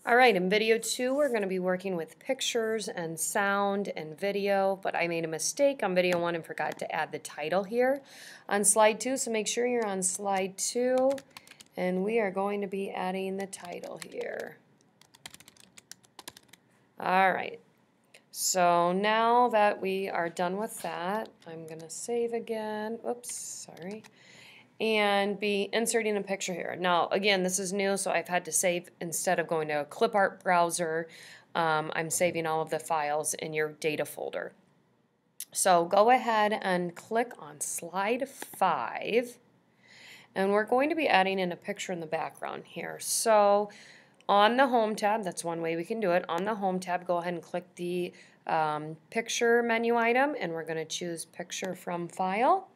All right, in video 2, we're going to be working with pictures and sound and video, but I made a mistake on video 1 and forgot to add the title here on slide 2, so make sure you're on slide 2, and we are going to be adding the title here. All right, so now that we are done with that, I'm going to save again. Oops, sorry. And be inserting a picture here. Now, again, this is new, so I've had to save, instead of going to a clip art browser, I'm saving all of the files in your data folder. So go ahead and click on slide 5, and we're going to be adding in a picture in the background here. So on the Home tab, that's one way we can do it. On the Home tab, go ahead and click the picture menu item, and we're going to choose Picture from File.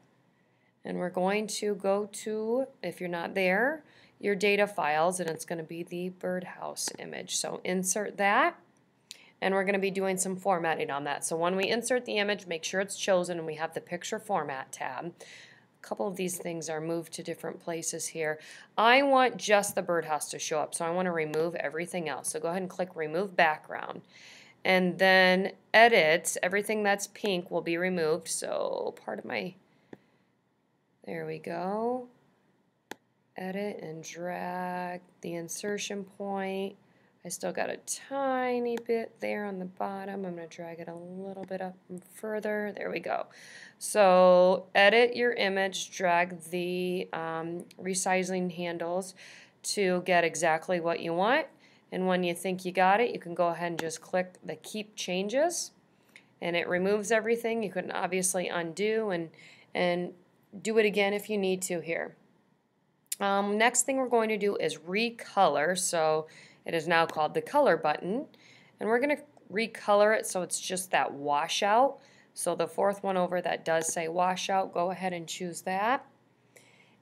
And we're going to go to, if you're not there, your data files, and it's going to be the birdhouse image. So insert that, and we're going to be doing some formatting on that. So when we insert the image, make sure it's chosen, and we have the Picture Format tab. A couple of these things are moved to different places here. I want just the birdhouse to show up, so I want to remove everything else. So go ahead and click Remove Background. And then Edit, everything that's pink will be removed. So part of my... There we go. Edit and drag the insertion point. I still got a tiny bit there on the bottom. I'm going to drag it a little bit up and further. There we go. So edit your image, drag the resizing handles to get exactly what you want. And when you think you got it, you can go ahead and just click the Keep Changes. And it removes everything. You can obviously undo and do it again if you need to here. Next thing we're going to do is recolor. So it is now called the color button. And we're going to recolor it so it's just that washout. So the fourth one over that does say washout, go ahead and choose that.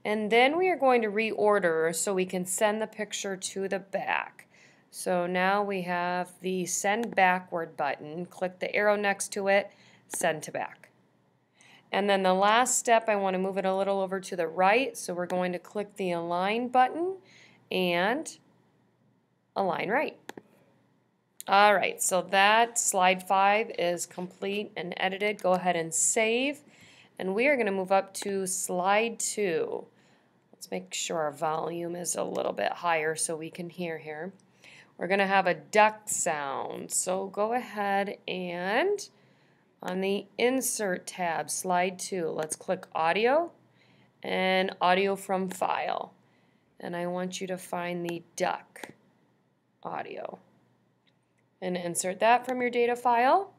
And then we are going to reorder so we can send the picture to the back. So now we have the send backward button. Click the arrow next to it, send to back. And then the last step, I want to move it a little over to the right, so we're going to click the Align button and Align Right. All right, so that slide 5 is complete and edited. Go ahead and save. And we are going to move up to slide 2. Let's make sure our volume is a little bit higher so we can hear here. We're going to have a duck sound. So go ahead and... on the Insert tab, slide 2, let's click Audio and Audio from File. And I want you to find the duck audio. And insert that from your data file.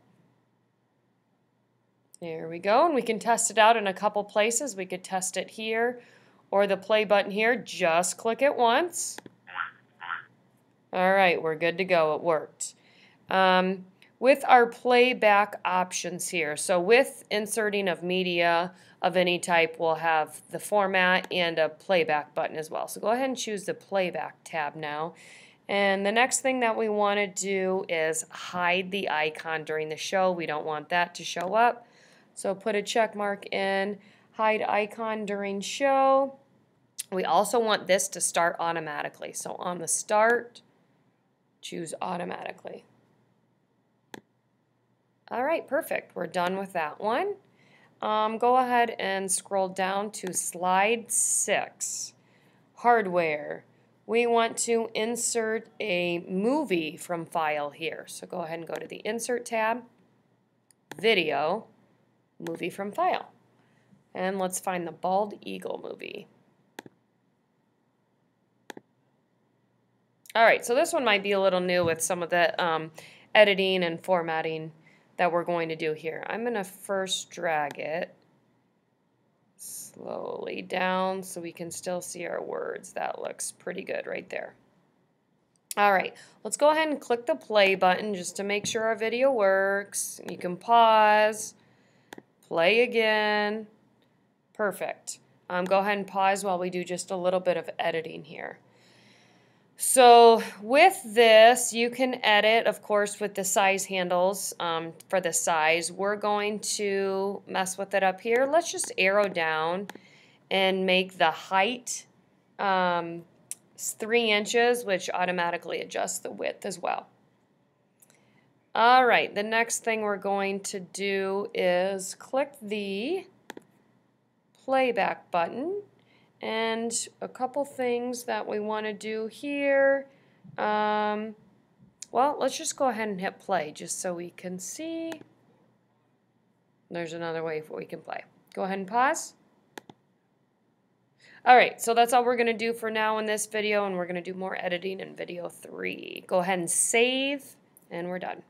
There we go. And we can test it out in a couple places. We could test it here or the play button here. Just click it once. All right, we're good to go. It worked. With our playback options here, so with inserting of media of any type, we'll have the format and a playback button as well. So go ahead and choose the playback tab now. And the next thing that we want to do is hide the icon during the show. We don't want that to show up. So put a check mark in, hide icon during show. We also want this to start automatically. So on the start, choose automatically. All right, perfect. We're done with that one. Go ahead and scroll down to slide 6. Hardware. We want to insert a movie from file here. So go ahead and go to the Insert tab, Video, Movie from File. And let's find the Bald Eagle movie. All right, so this one might be a little new with some of the editing and formatting that we're going to do here. I'm going to first drag it slowly down so we can still see our words. That looks pretty good right there. All right, let's go ahead and click the play button just to make sure our video works. You can pause, play again. Perfect. Go ahead and pause while we do just a little bit of editing here. So with this, you can edit, of course, with the size handles for the size. We're going to mess with it up here. Let's just arrow down and make the height 3 inches, which automatically adjusts the width as well. All right, the next thing we're going to do is click the playback button, and a couple things that we want to do here. Well, let's just go ahead and hit play just so we can see. There's another way we can play. Go ahead and pause. All right, so that's all we're going to do for now in this video, and we're going to do more editing in video 3. Go ahead and save, and we're done.